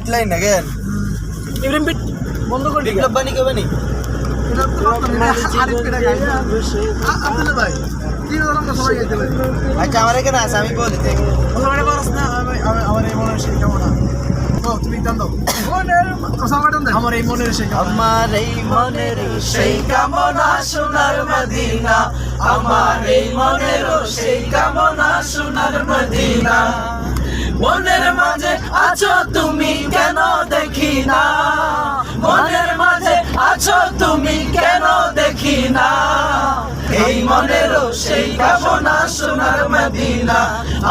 Bit line না কেন Ibrahim bit বন্ধ করে বিপ্লব বানি কে বানি এটা তো আরেক কেটা গাই আব্দুল্লাহ ভাই কি বললাম না সবাই গাইতে পারে আচ্ছা আমার এখানে আছে আমি বলি দেখ ওখানে পারছ না আমার এই মনের সেই কেমন না তুমি টান দাও মনের কথা টান দাও আমার এই মনের সেই আমার এই মনের সেই কামনা সোনার মদিনা আমার এই মনের সেই কামনা সোনার মদিনা মনের মাঝে আছো তুমি কেন দেখি না মনের মাঝে আছো তুমি কেন দেখি না এই মনেরও সেই কামনা সোনার মদিনা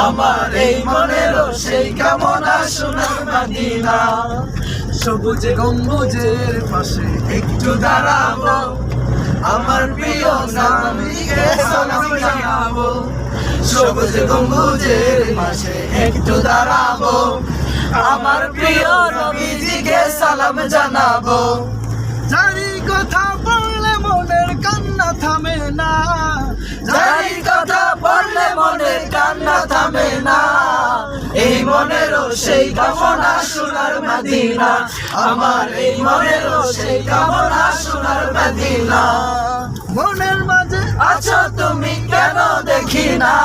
আমার এই মনেরও সেই কামনা সোনার মদিনা সবুজ গম্বুজের পাশে একটু দাঁড়াবো আমার প্রিয় নবীকে সালাম জানাবো সবুজ গম্বুজের পাশে একটু দাঁড়াবো আমার প্রিয় নবীজিকে সালাম জানাবো যারি কথা বললে মনের কান্না থামে না যারি কথা বললে মনের কান্না থামে না এই মনেরও সেই কামনা সোনার মদিনা আমার এই মনেরও সেই কামনা সোনার মদিনা মনের মাঝে আছো তুমি কেন দেখি না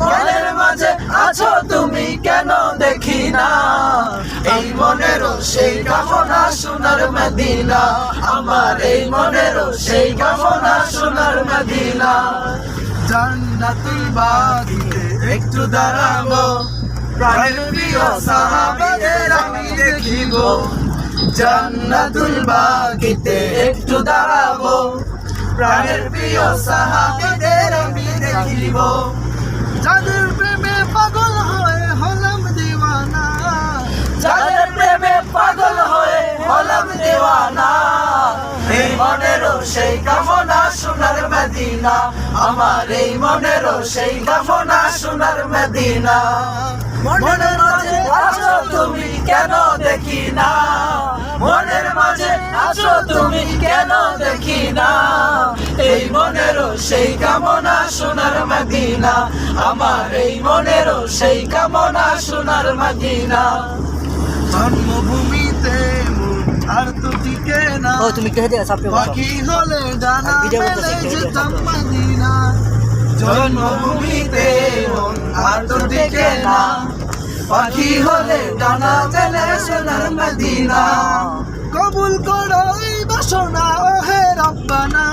মনের মাঝে আছো তুমি কেন দেখি না এই মনেরও সেই কামনা সোনার মদিনা আমার এই মনেরও সেই কামনা সোনার মদিনা জান্নাতুল বাগিতে একটু দাঁড়াবো প্রাণের প্রিয় সাহাবীদের আমি দেখিব জান্নাতুল বাগিতে একটু দাঁড়াবো প্রাণের প্রিয় সাহাবীদের আমি দেখিব যাদের প্রেমে পাগল হয়ে হলাম দিওয়ানা যাদের প্রেমে পাগল হয়ে হলাম দেওয়ানা এই মনেরও সেই কামনা সোনার মদিনা আমার এই মনেরও সেই কামনা সোনার মদিনা মনের মাঝে আছো তুমি কেন দেখি না মনের মাঝে আছো তুমি কেন দেখি না এই মনেরও সেই কামনা সোনার মদিনা আমার এই মনেরও সেই কামনা সোনার মদিনা জন্মভূমিতে মন আর তো টিকে না ও তুমি কে দিয়ে সাপে বাকি হলে ডানা ভিডিও মেলে করতেছি, যেতাম মদিনা জন্মভূমিতে মন আর তো টিকে না পাখি হলে ডানা মেলে সোনার মদিনা কবুল করো এই বাসনা ওহে রব্বানা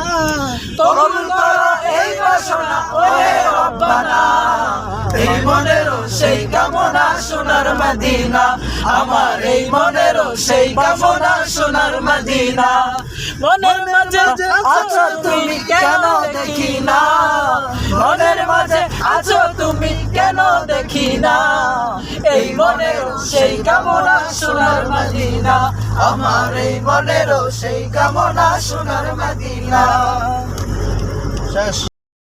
কবুল করো এই বাসনা ওহে রব্বানা এই মনেরও সেই কামনা সোনার মদিনা আমার এই মনেরও সেই কামনা সোনার মদিনা মনের মাঝে আছো তুমি কেন দেখি না মনের মাঝে আছো তুমি কেন দেখি না এই মনেরও সেই কামনা সোনার মদিনা আমার এই মনেরও সেই কামনা সোনার মদিনা শেষ।